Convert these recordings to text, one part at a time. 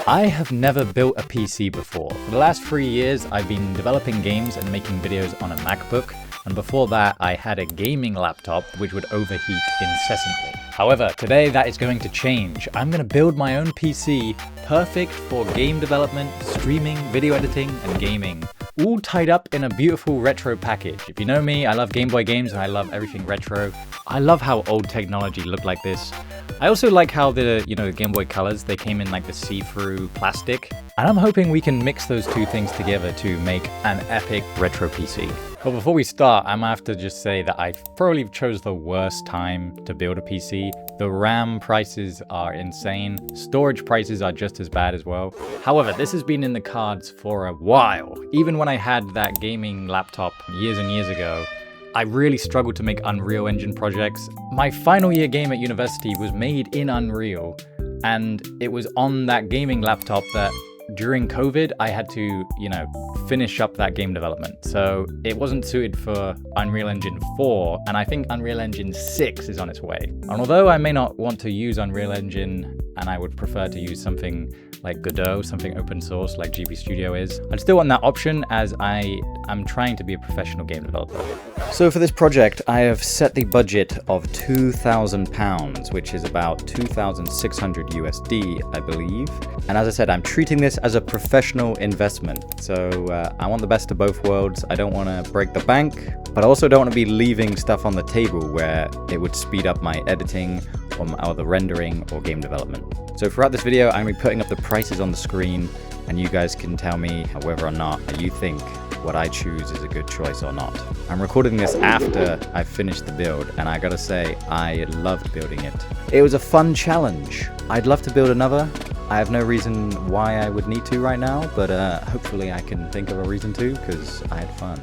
I have never built a PC before. For the last 3 years, I've been developing games and making videos on a MacBook, and before that, I had a gaming laptop which would overheat incessantly. However, today that is going to change. I'm going to build my own PC, perfect for game development, streaming, video editing, and gaming, all tied up in a beautiful retro package. If you know me, I love Game Boy games and I love everything retro. I love how old technology looked like this. I also like how the Game Boy colors, they came in like the see-through plastic. And I'm hoping we can mix those two things together to make an epic retro PC. But before we start, I'm gonna have to just say that I probably chose the worst time to build a PC. The RAM prices are insane. Storage prices are just as bad as well. However, this has been in the cards for a while. Even when I had that gaming laptop years and years ago, I really struggled to make Unreal Engine projects. My final year game at university was made in Unreal, and it was on that gaming laptop that during COVID, I had to, finish up that game development. So it wasn't suited for Unreal Engine 4, and I think Unreal Engine 6 is on its way. And although I may not want to use Unreal Engine, and I would prefer to use something like Godot, something open source like GB Studio is, I'd still want that option as I am trying to be a professional game developer. So for this project, I have set the budget of £2,000, which is about 2,600 USD, I believe. And as I said, I'm treating this as a professional investment. So I want the best of both worlds. I don't want to break the bank, but I also don't want to be leaving stuff on the table where it would speed up my editing or my other rendering or game development. So throughout this video, I'm going to be putting up the prices on the screen, and you guys can tell me whether or not you think what I choose is a good choice or not. I'm recording this after I've finished the build, and I gotta say, I loved building it. It was a fun challenge. I'd love to build another. I have no reason why I would need to right now, but hopefully I can think of a reason to, because I had fun.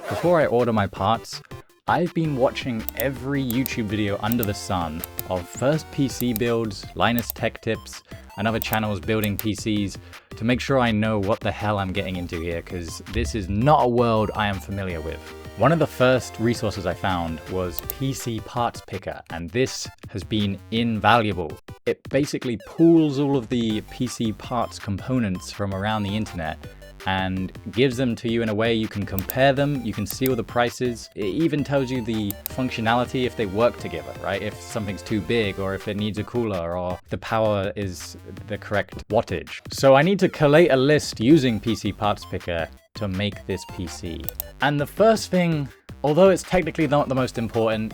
Before I order my parts, I've been watching every YouTube video under the sun of first PC builds, Linus Tech Tips, and other channels building PCs to make sure I know what the hell I'm getting into here, because this is not a world I am familiar with. One of the first resources I found was PC Parts Picker, and this has been invaluable. It basically pools all of the PC parts components from around the internet and gives them to you in a way you can compare them, you can see all the prices. It even tells you the functionality if they work together, right? If something's too big, or if it needs a cooler, or the power is the correct wattage. So I need to collate a list using PC Parts Picker to make this PC. And the first thing, although it's technically not the most important,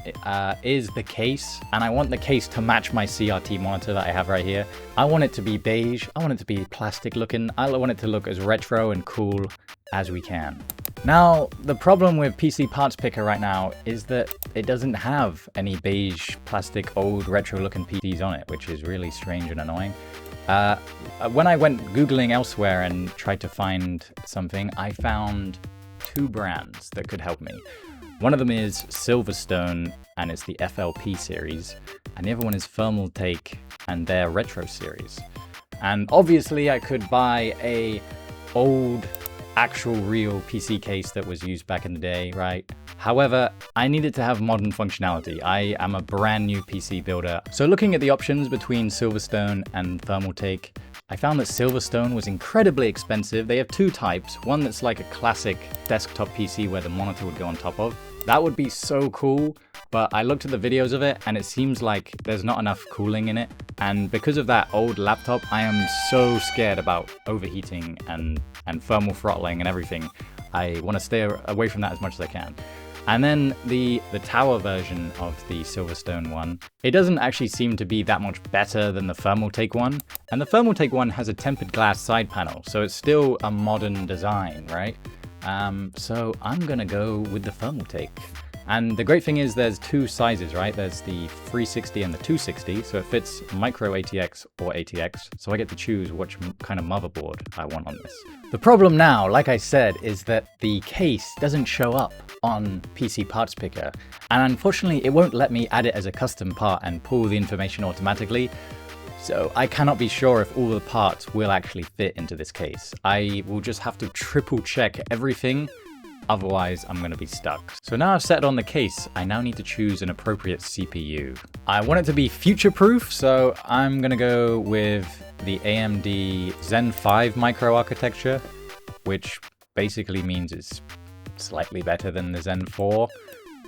is the case. And I want the case to match my CRT monitor that I have right here. I want it to be beige. I want it to be plastic looking. I want it to look as retro and cool as we can. Now, the problem with PC Parts Picker right now is that it doesn't have any beige, plastic, old, retro looking PCs on it, which is really strange and annoying. When I went Googling elsewhere and tried to find something, I found two brands that could help me. One of them is Silverstone, and it's the FLP series, and the other one is Thermaltake and their Retro series. And obviously I could buy a old, actual real PC case that was used back in the day, right? However, I needed to have modern functionality. I am a brand new PC builder. So looking at the options between Silverstone and Thermaltake, I found that Silverstone was incredibly expensive. They have two types. One that's like a classic desktop PC where the monitor would go on top of. That would be so cool, but I looked at the videos of it and it seems like there's not enough cooling in it. And because of that old laptop, I am so scared about overheating and thermal throttling and everything. I want to stay away from that as much as I can. And then the tower version of the Silverstone one, it doesn't actually seem to be that much better than the Thermaltake one. And the Thermaltake one has a tempered glass side panel, so it's still a modern design, right? So I'm gonna go with the Thermaltake. And the great thing is there's two sizes, right? There's the 360 and the 260, so it fits MicroATX or ATX, so I get to choose which kind of motherboard I want on this. The problem now, like I said, is that the case doesn't show up on PC Parts Picker, and unfortunately it won't let me add it as a custom part and pull the information automatically. So I cannot be sure if all the parts will actually fit into this case. I will just have to triple check everything, otherwise I'm going to be stuck. So now I've set on the case, I now need to choose an appropriate CPU. I want it to be future-proof, so I'm going to go with the AMD Zen 5 microarchitecture, which basically means it's slightly better than the Zen 4.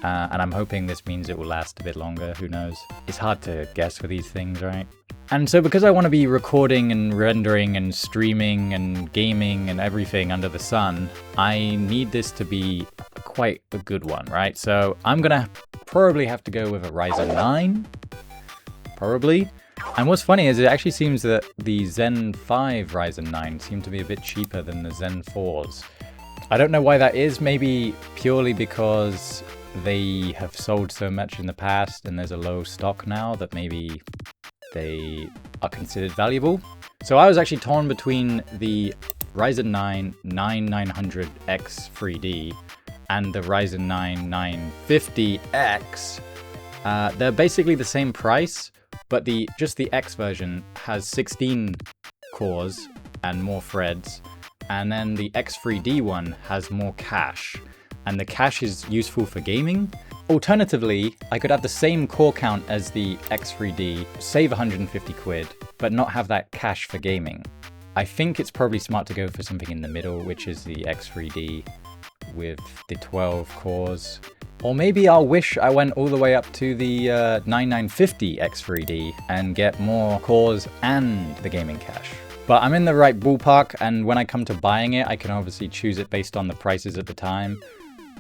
And I'm hoping this means it will last a bit longer, who knows. It's hard to guess for these things, right? And so because I want to be recording and rendering and streaming and gaming and everything under the sun, I need this to be quite a good one, right? So I'm gonna probably have to go with a Ryzen 9, probably. And what's funny is it actually seems that the Zen 5 Ryzen 9 seem to be a bit cheaper than the Zen 4s. I don't know why that is, maybe purely because they have sold so much in the past and there's a low stock now that maybe they are considered valuable. So I was actually torn between the Ryzen 9 9900X 3D and the Ryzen 9 950X. They're basically the same price, but just the X version has 16 cores and more threads, and then the X3D one has more cache, and the cache is useful for gaming. Alternatively, I could have the same core count as the X3D, save 150 quid, but not have that cache for gaming. I think it's probably smart to go for something in the middle, which is the X3D with the 12 cores. Or maybe I'll wish I went all the way up to the 9950 X3D and get more cores and the gaming cache. But I'm in the right ballpark, and when I come to buying it, I can obviously choose it based on the prices at the time.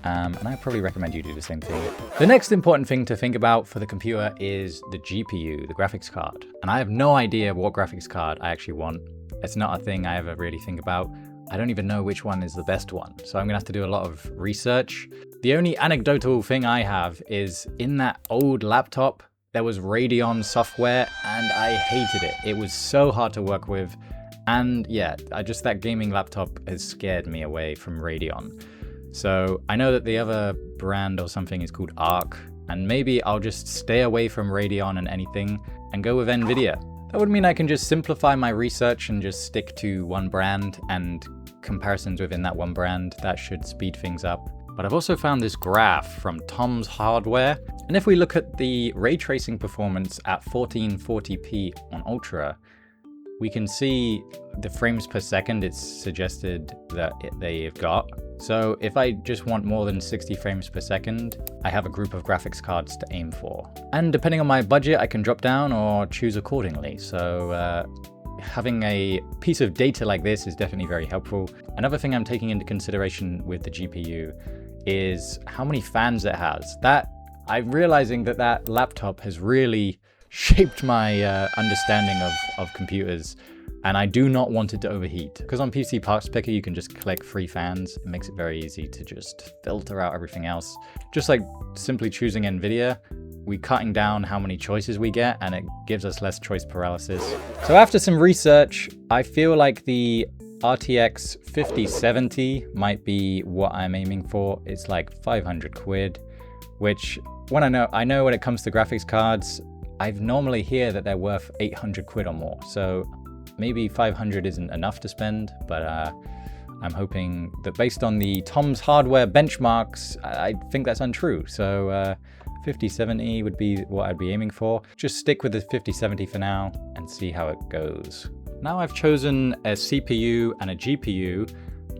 And I probably recommend you do the same thing. The next important thing to think about for the computer is the GPU, the graphics card. And I have no idea what graphics card I actually want. It's not a thing I ever really think about. I don't even know which one is the best one. So I'm gonna have to do a lot of research. The only anecdotal thing I have is in that old laptop, there was Radeon software and I hated it. It was so hard to work with. And yeah, that gaming laptop has scared me away from Radeon. So I know that the other brand or something is called ARC, and maybe I'll just stay away from Radeon and anything and go with NVIDIA. That would mean I can just simplify my research and just stick to one brand and comparisons within that one brand. That should speed things up. But I've also found this graph from Tom's Hardware. And if we look at the ray tracing performance at 1440p on Ultra, we can see the frames per second it's suggested that they've got. So if I just want more than 60 frames per second, I have a group of graphics cards to aim for. And depending on my budget, I can drop down or choose accordingly. So having a piece of data like this is definitely very helpful. Another thing I'm taking into consideration with the GPU is how many fans it has. I'm realizing that laptop has really shaped my understanding of computers, and I do not want it to overheat. Because on PC Parts Picker, you can just click 3 fans. It makes it very easy to just filter out everything else. Just like simply choosing NVIDIA, we're cutting down how many choices we get, and it gives us less choice paralysis. So after some research, I feel like the RTX 5070 might be what I'm aiming for. It's like 500 quid, which I know when it comes to graphics cards, I normally hear that they're worth 800 quid or more. So maybe 500 isn't enough to spend, but I'm hoping that based on the Tom's Hardware benchmarks, I think that's untrue. So 5070 would be what I'd be aiming for. Just stick with the 5070 for now and see how it goes. Now I've chosen a CPU and a GPU,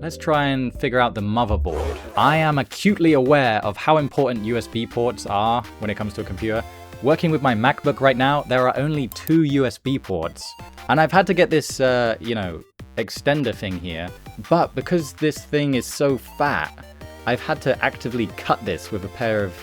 let's try and figure out the motherboard. I am acutely aware of how important USB ports are when it comes to a computer. Working with my MacBook right now, there are only 2 USB ports. And I've had to get this, extender thing here. But because this thing is so fat, I've had to actively cut this with a pair of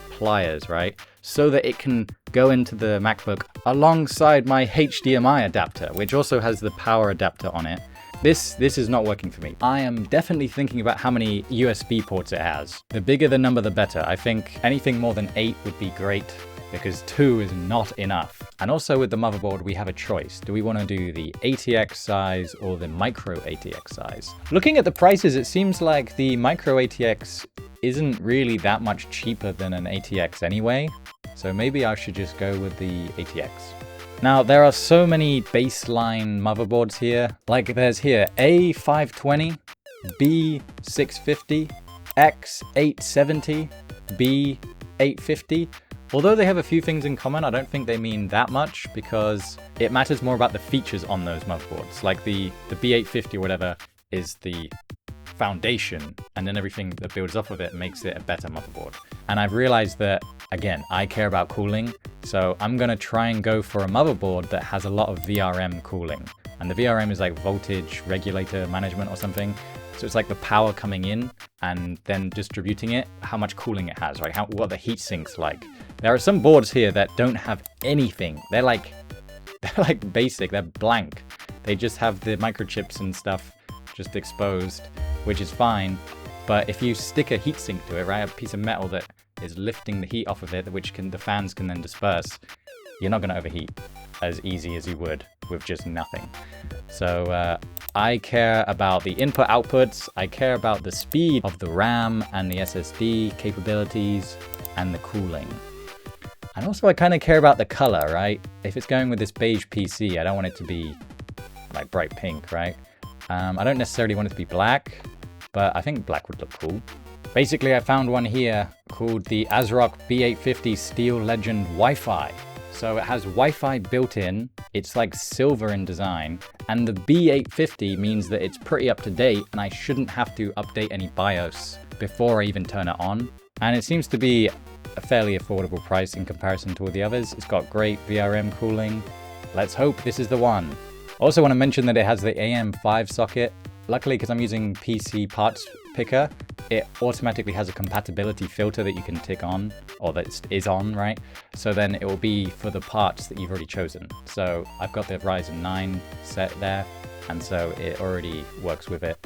pliers, right? So that it can go into the MacBook alongside my HDMI adapter, which also has the power adapter on it. This is not working for me. I am definitely thinking about how many USB ports it has. The bigger the number, the better. I think anything more than 8 would be great, because 2 is not enough. And also with the motherboard, we have a choice. Do we want to do the ATX size or the MicroATX size? Looking at the prices, it seems like the MicroATX isn't really that much cheaper than an ATX anyway. So maybe I should just go with the ATX. Now, there are so many baseline motherboards here. Like there's here A520, B650, X870, B850. Although they have a few things in common, I don't think they mean that much because it matters more about the features on those motherboards. Like the B850 or whatever is the foundation, and then everything that builds off of it makes it a better motherboard. And I've realized that, again, I care about cooling, so I'm gonna try and go for a motherboard that has a lot of VRM cooling. And the VRM is like voltage regulator management or something. So it's like the power coming in and then distributing it, how much cooling it has, right? What the heat sink's like. There are some boards here that don't have anything. They're like basic, they're blank. They just have the microchips and stuff just exposed, which is fine. But if you stick a heatsink to it, right, a piece of metal that is lifting the heat off of it, which the fans can then disperse, you're not going to overheat as easy as you would with just nothing. So I care about the input outputs, I care about the speed of the RAM and the SSD capabilities and the cooling. And also I kind of care about the color, right? If it's going with this beige PC, I don't want it to be like bright pink, right? I don't necessarily want it to be black, but I think black would look cool. Basically, I found one here called the ASRock B850 Steel Legend Wi-Fi. So it has Wi-Fi built in, it's like silver in design, and the B850 means that it's pretty up to date and I shouldn't have to update any BIOS before I even turn it on. And it seems to be a fairly affordable price in comparison to all the others. It's got great VRM cooling. Let's hope this is the one. Also want to mention that it has the AM5 socket. Luckily, because I'm using PC parts picker, it automatically has a compatibility filter that you can tick on, or that is on, right? So then it will be for the parts that you've already chosen. So I've got the Ryzen 9 set there, and so it already works with it.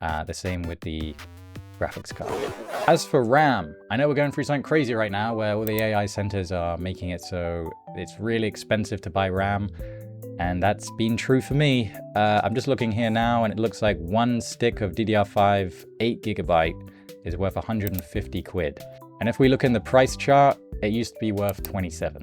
The same with the graphics card. As for RAM, I know we're going through something crazy right now where all the AI centers are making it so it's really expensive to buy RAM. And that's been true for me. I'm just looking here now and it looks like one stick of DDR5 8GB is worth 150 quid. And if we look in the price chart, it used to be worth 27.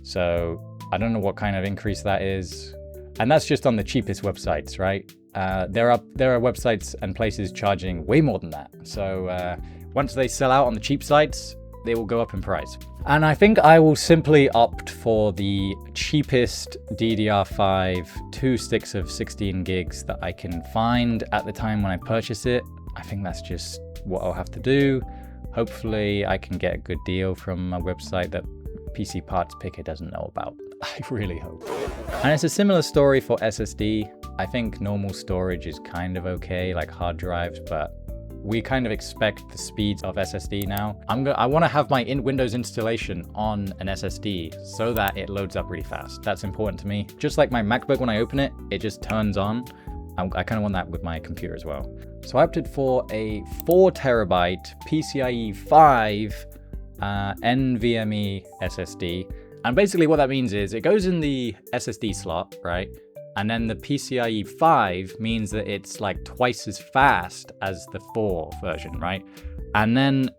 So I don't know what kind of increase that is. And that's just on the cheapest websites, right? There are websites and places charging way more than that. So once they sell out on the cheap sites, they will go up in price. And I think I will simply opt for the cheapest DDR5 2 sticks of 16 gigs that I can find at the time when I purchase it. I think that's just what I'll have to do. Hopefully I can get a good deal from a website that PC Parts Picker doesn't know about. I really hope. And it's a similar story for SSD. I think normal storage is kind of okay, like hard drives, but we kind of expect the speeds of SSD now. I want to have my Windows installation on an SSD so that it loads up really fast. That's important to me. Just like my MacBook, when I open it, it just turns on. I kind of want that with my computer as well. So I opted for a 4TB PCIe 5 NVMe SSD. And basically what that means is it goes in the SSD slot, right? And then the PCIe 5 means that it's like twice as fast as the 4 version, right? And then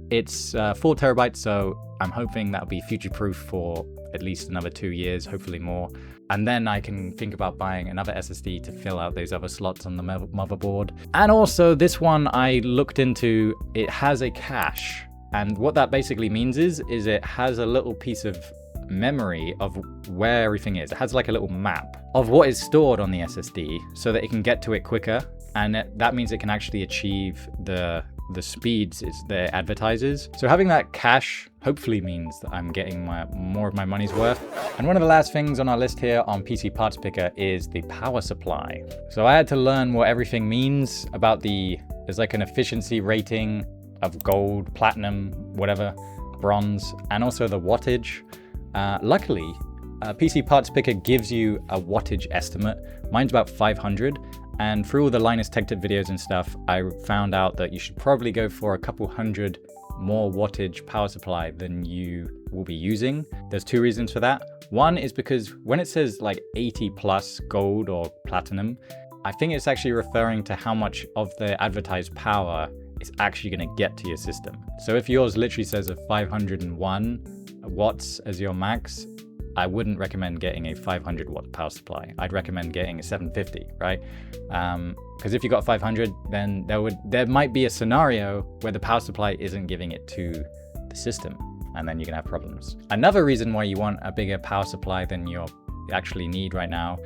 it's 4TB, so I'm hoping that'll be future-proof for at least another 2 years, hopefully more. And then I can think about buying another SSD to fill out those other slots on the motherboard. And also this one I looked into, it has a cache. And what that basically means is it has a little piece of memory of where everything is. It has like a little map of what is stored on the SSD so that it can get to it quicker, and that means it can actually achieve the speeds it advertises. So having that cache hopefully means that I'm getting more of my money's worth. And one of the last things on our list here on PC Parts Picker is the power supply. So I had to learn what everything means about there's like an efficiency rating of gold, platinum, whatever, bronze, and also the wattage. Luckily, PC Parts Picker gives you a wattage estimate. Mine's about 500, and through all the Linus Tech Tip videos and stuff, I found out that you should probably go for a couple hundred more wattage power supply than you will be using. There's two reasons for that. One is because when it says like 80 plus gold or platinum, I think it's actually referring to how much of the advertised power is actually going to get to your system. So if yours literally says a 501 watts as your max, I wouldn't recommend getting a 500 watt power supply. I'd recommend getting a 750, right? Because if you got 500, then there might be a scenario where the power supply isn't giving it to the system. and then you can have problems. Another reason why you want a bigger power supply than you actually need right now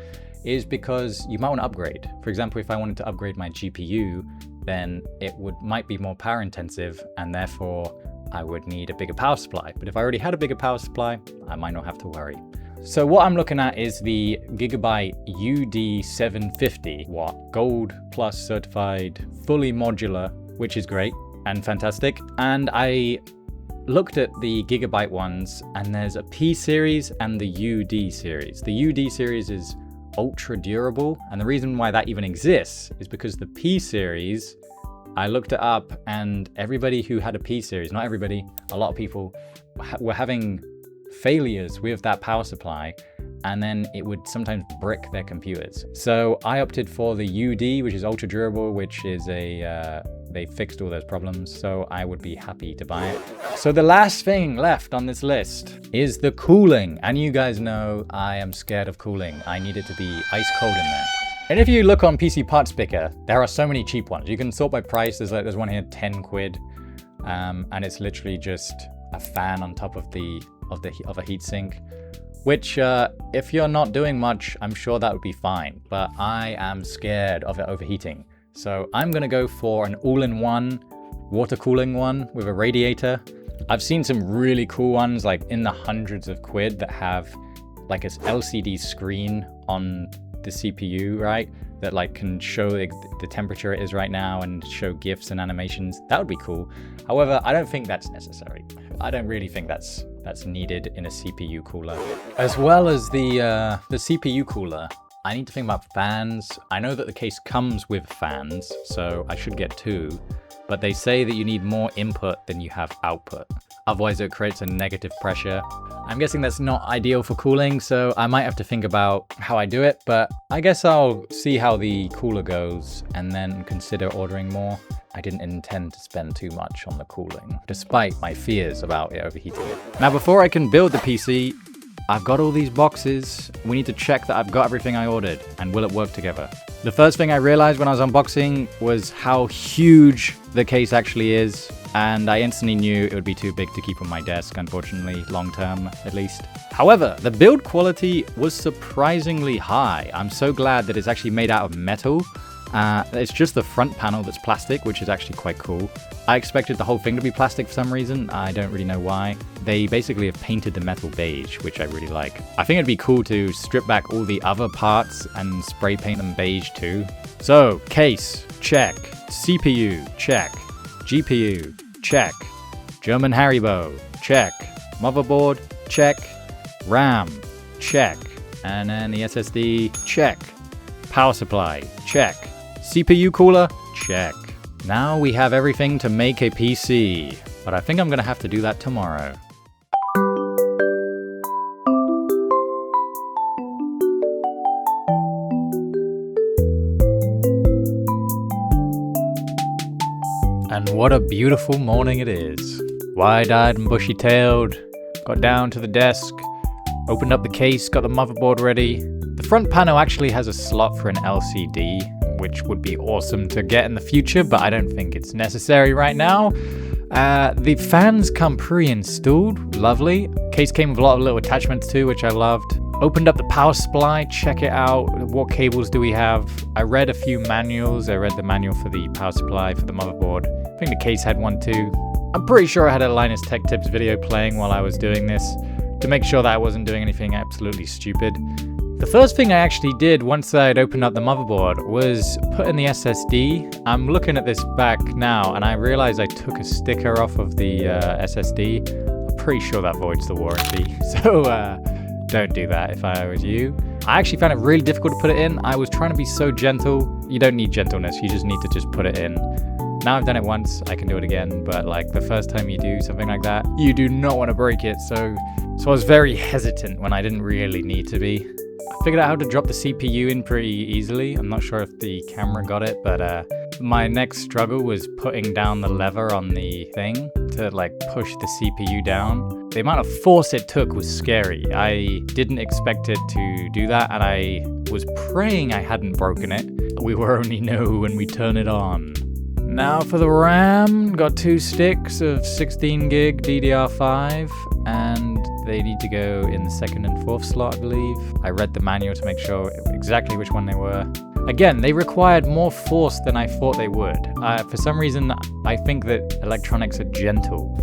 is because you might want to upgrade. For example, if I wanted to upgrade my GPU, then it might be more power intensive, and therefore I would need a bigger power supply. But if I already had a bigger power supply, I might not have to worry. So what I'm looking at is the Gigabyte UD750 watt Gold Plus certified, fully modular, which is great and fantastic. And I looked at the Gigabyte ones, and there's a P series and the UD series. The UD series is ultra durable, and the reason why that even exists is because the P series, I looked it up, and everybody who had a P series, not everybody, a lot of people were having failures with that power supply, and then it would sometimes brick their computers. So I opted for the UD, which is ultra durable, which is they fixed all those problems, so I would be happy to buy it. So the last thing left on this list is the cooling, and you guys know I am scared of cooling. I need it to be ice cold in there. And if you look on PC Parts Picker, there are so many cheap ones. You can sort by price. There's one here, 10 quid, and it's literally just a fan on top of a heatsink, which if you're not doing much, I'm sure that would be fine, but I am scared of it overheating. So I'm gonna go for an all-in-one water cooling one with a radiator. I've seen some really cool ones, like in the hundreds of quid, that have like an LCD screen on the CPU, right? That like can show the temperature it is right now and show GIFs and animations. That would be cool. However, I don't think that's necessary. I don't really think that's needed in a CPU cooler. As well as the CPU cooler, I need to think about fans. I know that the case comes with fans, so I should get 2, but they say that you need more input than you have output. Otherwise it creates a negative pressure. I'm guessing that's not ideal for cooling, so I might have to think about how I do it, but I guess I'll see how the cooler goes and then consider ordering more. I didn't intend to spend too much on the cooling, despite my fears about it overheating. Now, before I can build the PC, I've got all these boxes. We need to check that I've got everything I ordered, and will it work together? The first thing I realized when I was unboxing was how huge the case actually is, and I instantly knew it would be too big to keep on my desk, unfortunately, long term at least. However, the build quality was surprisingly high. I'm so glad that it's actually made out of metal. It's just the front panel that's plastic, which is actually quite cool. I expected the whole thing to be plastic for some reason. I don't really know why. They basically have painted the metal beige, which I really like. I think it'd be cool to strip back all the other parts and spray paint them beige too. So, case, check. CPU, check. GPU, check. German Haribo, check. Motherboard, check. RAM, check. And then the SSD, check. Power supply, check. CPU cooler, check. Now we have everything to make a PC, but I think I'm gonna have to do that tomorrow. And what a beautiful morning it is. Wide-eyed and bushy-tailed, got down to the desk, opened up the case, got the motherboard ready. The front panel actually has a slot for an LCD, which would be awesome to get in the future, but I don't think it's necessary right now. The fans come pre-installed, lovely. Case came with a lot of little attachments too, which I loved. Opened up the power supply, check it out. What cables do we have? I read a few manuals. I read the manual for the power supply for the motherboard. I think the case had one too. I'm pretty sure I had a Linus Tech Tips video playing while I was doing this to make sure that I wasn't doing anything absolutely stupid. The first thing I actually did once I'd opened up the motherboard was put in the SSD. I'm looking at this back now and I realized I took a sticker off of the SSD. I'm pretty sure that voids the warranty, so don't do that if I was you. I actually found it really difficult to put it in. I was trying to be so gentle. You don't need gentleness, you just need to just put it in. Now I've done it once, I can do it again, but like the first time you do something like that, you do not want to break it, so I was very hesitant when I didn't really need to be. I figured out how to drop the CPU in pretty easily. I'm not sure if the camera got it, but my next struggle was putting down the lever on the thing to like push the CPU down. The amount of force it took was scary. I didn't expect it to do that, and I was praying I hadn't broken it. We will only know when we turn it on. Now for the RAM, got 2 sticks of 16 gig DDR5, and they need to go in the 2nd and 4th slot, I believe. I read the manual to make sure exactly which one they were. Again, they required more force than I thought they would. For some reason, I think that electronics are gentle.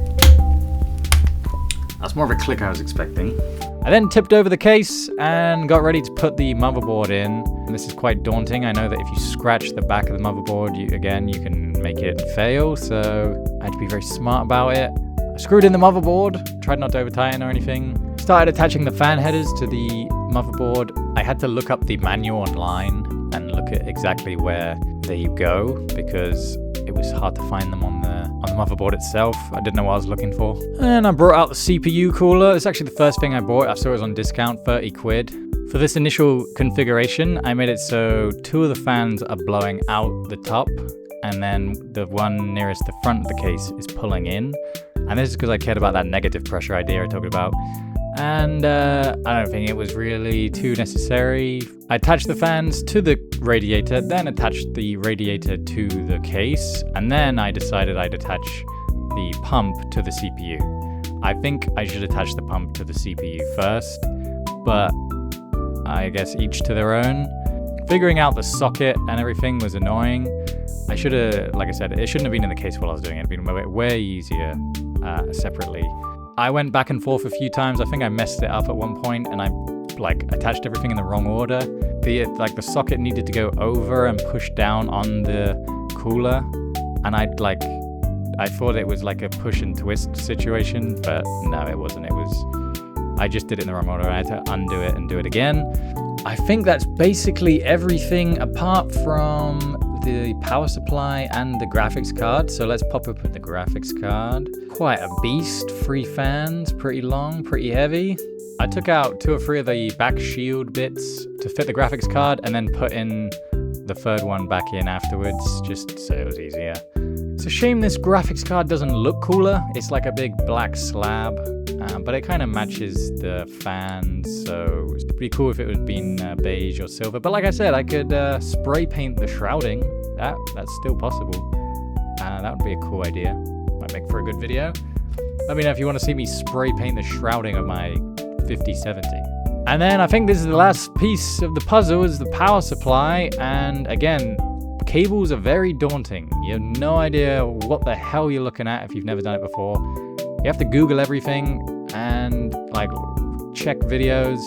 That's more of a click I was expecting. I then tipped over the case and got ready to put the motherboard in. This is quite daunting. I know that if you scratch the back of the motherboard, you can make it fail, so I had to be very smart about it. I screwed in the motherboard, tried not to over tighten or anything. Started attaching the fan headers to the motherboard. I had to look up the manual online and look at exactly where they go, because it was hard to find them on the motherboard itself. I didn't know what I was looking for. And I brought out the CPU cooler. It's actually the first thing I bought. I saw it was on discount, 30 quid. For this initial configuration, I made it so 2 of the fans are blowing out the top, and then the one nearest the front of the case is pulling in. And this is because I cared about that negative pressure idea I talked about. And I don't think it was really too necessary. I attached the fans to the radiator, then attached the radiator to the case, and then I decided I'd attach the pump to the CPU. I think I should attach the pump to the CPU first, but I guess each to their own. Figuring out the socket and everything was annoying. I should have, like I said, it shouldn't have been in the case while I was doing it. It'd been way easier separately. I went back and forth a few times. I think I messed it up at one point, and I attached everything in the wrong order. The socket needed to go over and push down on the cooler, and I thought it was like a push and twist situation, but no, it wasn't. I just did it in the wrong order. I had to undo it and do it again. I think that's basically everything apart from the power supply and the graphics card. So let's pop up the graphics card. Quite a beast. 3 fans, pretty long, pretty heavy. I took out 2 or 3 of the back shield bits to fit the graphics card, and then put in the 3rd one back in afterwards, just so it was easier. It's a shame this graphics card doesn't look cooler. It's like a big black slab, but it kind of matches the fans, so it's pretty cool if it would been beige or silver. But like I said, I could spray paint the shrouding. That's still possible. That would be a cool idea. Might make for a good video. Let me know if you want to see me spray paint the shrouding of my 5070. And then I think this is the last piece of the puzzle, is the power supply. And again, cables are very daunting. You have no idea what the hell you're looking at if you've never done it before. You have to Google everything and check videos,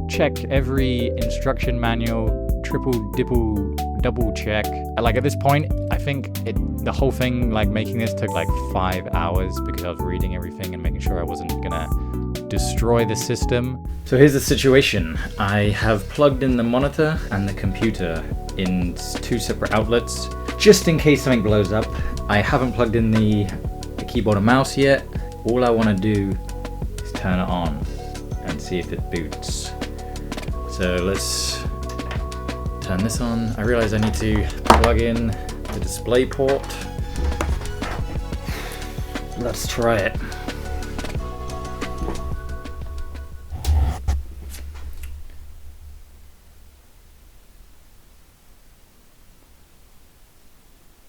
check every instruction manual, double check. At this point, I think the whole thing, making this took 5 hours, because I was reading everything and making sure I wasn't gonna destroy the system. So here's the situation. I have plugged in the monitor and the computer in 2 separate outlets, just in case something blows up. I haven't plugged in the keyboard and mouse yet. All I want to do is turn it on and see if it boots. So let's turn this on. I realize I need to plug in the display port. Let's try it.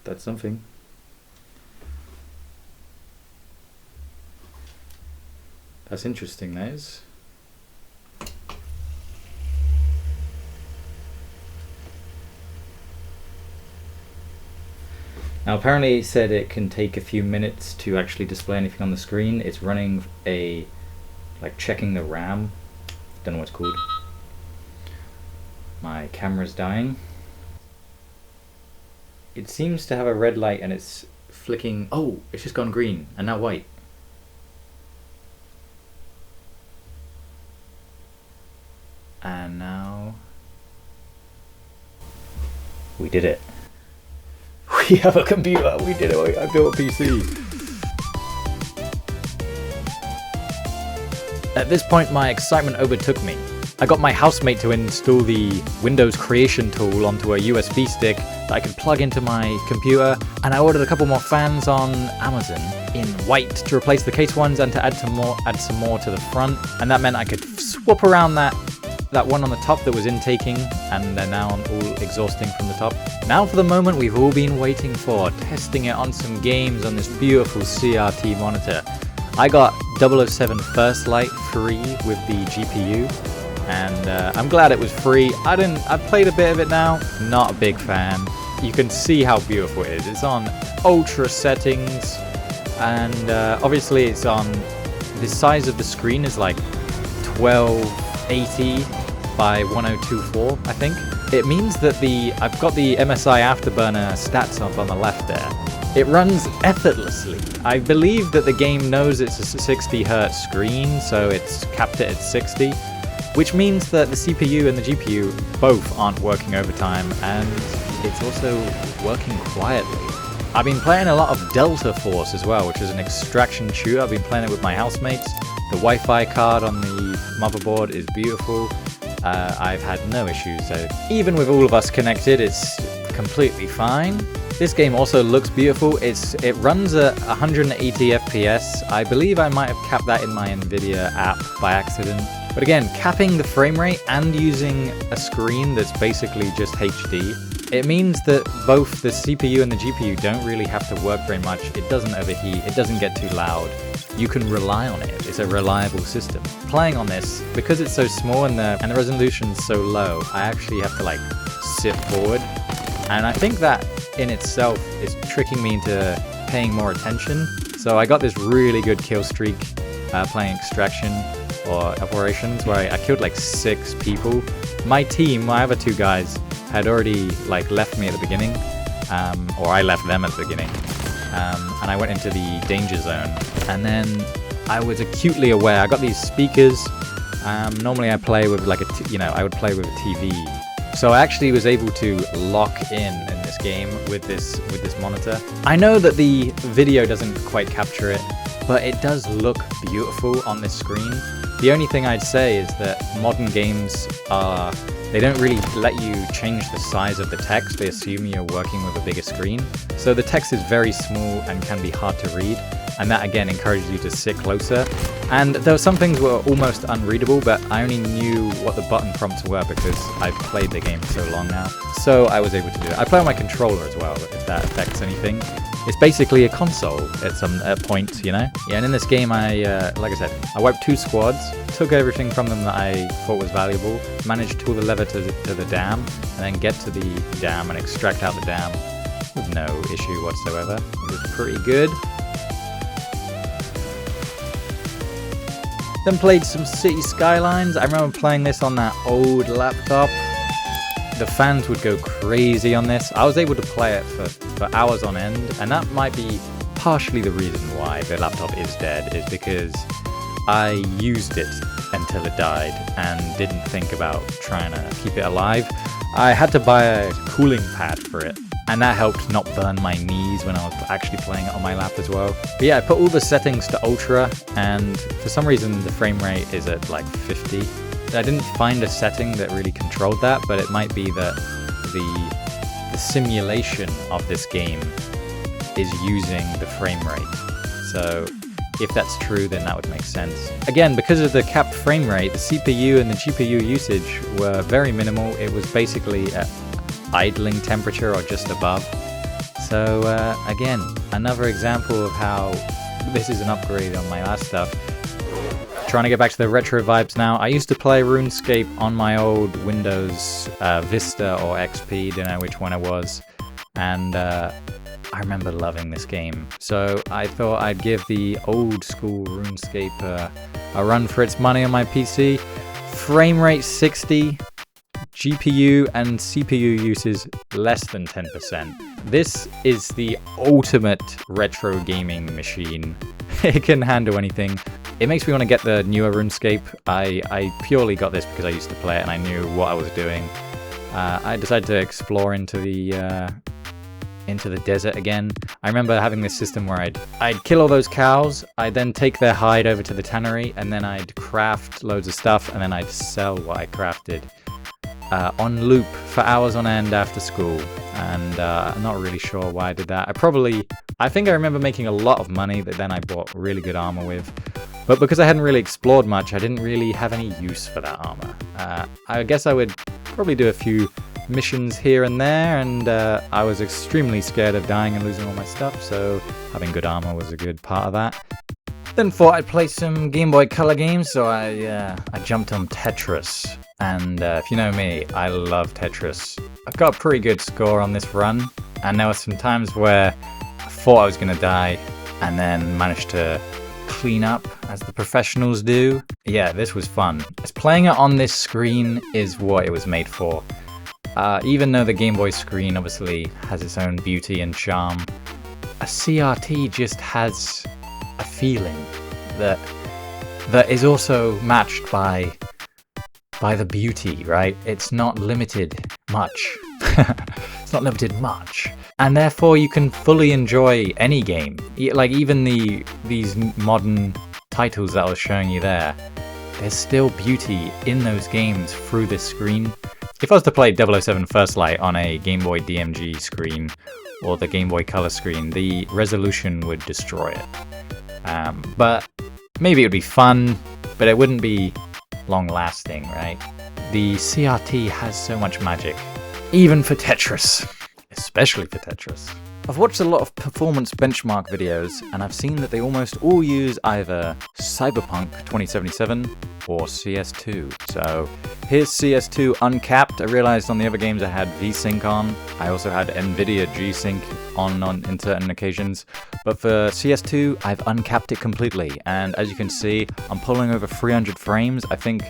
That's something. That's interesting, that is. Now apparently it said it can take a few minutes to actually display anything on the screen. It's running checking the RAM. Don't know what it's called. My camera's dying. It seems to have a red light and it's flicking. Oh, it's just gone green and now white. And now we did it. We have a computer. We did it. I built a PC. At this point, my excitement overtook me. I got my housemate to install the Windows creation tool onto a USB stick that I could plug into my computer, and I ordered a couple more fans on Amazon in white to replace the case ones and to add some more to the front. And that meant I could swap around that that one on the top that was intaking, and they're now all exhausting from the top. Now for the moment we've all been waiting for, testing it on some games on this beautiful CRT monitor. I got 007 First Light free with the GPU, and I'm glad it was free. I've played a bit of it now, not a big fan. You can see how beautiful it is. It's on ultra settings, and obviously it's on, the size of the screen is like 1280 by 1024, I think. It means that I've got the MSI Afterburner stats up on the left there. It runs effortlessly. I believe that the game knows it's a 60 Hz screen, so it's capped it at 60, which means that the CPU and the GPU both aren't working overtime, and it's also working quietly. I've been playing a lot of Delta Force as well, which is an extraction shooter. I've been playing it with my housemates. The Wi-Fi card on the motherboard is beautiful. I've had no issues, so even with all of us connected, it's completely fine. This game also looks beautiful. It runs at 180 FPS. I believe I might have capped that in my NVIDIA app by accident. But again, capping the frame rate and using a screen that's basically just HD, it means that both the CPU and the GPU don't really have to work very much. It doesn't overheat, it doesn't get too loud. You can rely on it. It's a reliable system. Playing on this, because it's so small and the resolution's so low, I actually have to like sit forward. And I think that in itself is tricking me into paying more attention. So I got this really good kill streak playing Extraction or Operations, where I killed like 6 people. My team, my other 2 guys, had already like left me at the beginning, or I left them at the beginning, and I went into the danger zone. And then I was acutely aware. I got these speakers. Normally I play with like I would play with a TV. So I actually was able to lock in this game with this monitor. I know that the video doesn't quite capture it, but it does look beautiful on this screen. The only thing I'd say is that modern games they don't really let you change the size of the text. They assume you're working with a bigger screen. So the text is very small and can be hard to read. And that again encourages you to sit closer. And there were some things were almost unreadable, but I only knew what the button prompts were because I've played the game for so long now. So I was able to do it. I play on my controller as well, if that affects anything. It's basically a console at some point, you know? Yeah, and in this game, like I said, I wiped 2 squads, took everything from them that I thought was valuable, managed to pull the lever to the dam, and then get to the dam and extract out the dam with no issue whatsoever. It was pretty good. Then played some City Skylines. I remember playing this on that old laptop. The fans would go crazy on this. I was able to play it for hours on end, and that might be partially the reason why the laptop is dead, is because I used it until it died and didn't think about trying to keep it alive. I had to buy a cooling pad for it, and that helped not burn my knees when I was actually playing it on my lap as well. But yeah, I put all the settings to ultra, and for some reason the frame rate is at like 50. I didn't find a setting that really controlled that, but it might be that the simulation of this game is using the frame rate. So if that's true, then that would make sense. Again, because of the capped frame rate, the CPU and the GPU usage were very minimal. It was basically at idling temperature or just above. So again, another example of how this is an upgrade on my last stuff. Trying to get back to the retro vibes now. I used to play RuneScape on my old Windows Vista or XP, don't know which one it was, and I remember loving this game. So I thought I'd give the old school RuneScape a run for its money on my PC. Frame rate 60, GPU and CPU uses less than 10%. This is the ultimate retro gaming machine. It can handle anything. It makes me want to get the newer RuneScape. I purely got this because I used to play it and I knew what I was doing. I decided to explore into the desert again. I remember having this system where I'd kill all those cows, I'd then take their hide over to the tannery, and then I'd craft loads of stuff, and then I'd sell what I crafted on loop for hours on end after school. And I'm not really sure why I did that. I think I remember making a lot of money that then I bought really good armor with. But because I hadn't really explored much, I didn't really have any use for that armor. I guess I would probably do a few missions here and there, and I was extremely scared of dying and losing all my stuff, so having good armor was a good part of that. Then thought I'd play some Game Boy Color games, so I jumped on Tetris. And if you know me, I love Tetris. I've got a pretty good score on this run, and there were some times where I thought I was going to die, and then managed to clean up as the professionals do. Yeah, this was fun. Playing it on this screen is what it was made for. Even though the Game Boy screen obviously has its own beauty and charm, a CRT just has a feeling that is also matched by the beauty, right? It's not limited much. It's not limited much. And therefore you can fully enjoy any game. Like even these modern titles that I was showing you there, there's still beauty in those games through this screen. If I was to play 007 First Light on a Game Boy DMG screen or the Game Boy Color screen, the resolution would destroy it. But maybe it would be fun, but it wouldn't be long-lasting, right? The CRT has so much magic, even for Tetris, especially for Tetris. I've watched a lot of performance benchmark videos, and I've seen that they almost all use either Cyberpunk 2077 or CS2. So here's CS2 uncapped. I realized on the other games I had VSync on. I also had NVIDIA G-Sync on in certain occasions. But for CS2, I've uncapped it completely. And as you can see, I'm pulling over 300 frames. I think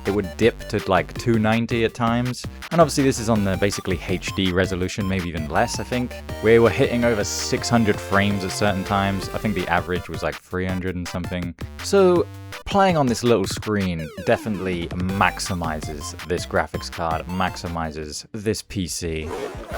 it would dip to like 290 at times. And obviously this is on the basically HD resolution, maybe even less, I think. We were hitting over 600 frames at certain times. I think the average was like 300 and something. So playing on this little screen definitely maximizes this graphics card, maximizes this PC.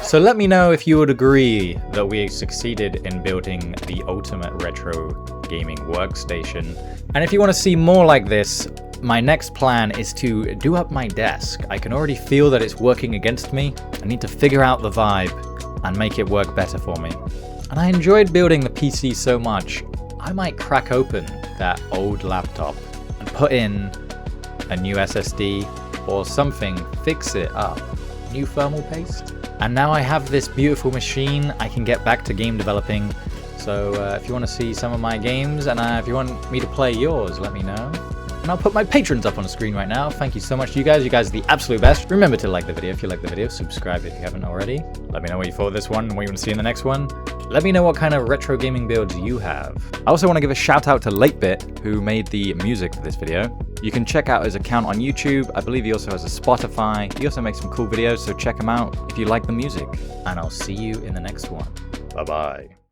So let me know if you would agree that we succeeded in building the ultimate retro gaming workstation. And if you want to see more like this, my next plan is to do up my desk. I can already feel that it's working against me. I need to figure out the vibe and make it work better for me. And I enjoyed building the PC so much, I might crack open that old laptop and put in a new SSD or something, fix it up. New thermal paste. And now I have this beautiful machine, I can get back to game developing. So if you want to see some of my games and if you want me to play yours, let me know. And I'll put my patrons up on the screen right now. Thank you so much to you guys. You guys are the absolute best. Remember to like the video if you like the video. Subscribe if you haven't already. Let me know what you thought of this one and what you want to see in the next one. Let me know what kind of retro gaming builds you have. I also want to give a shout out to LateBit, who made the music for this video. You can check out his account on YouTube. I believe he also has a Spotify. He also makes some cool videos, so check him out if you like the music. And I'll see you in the next one. Bye-bye.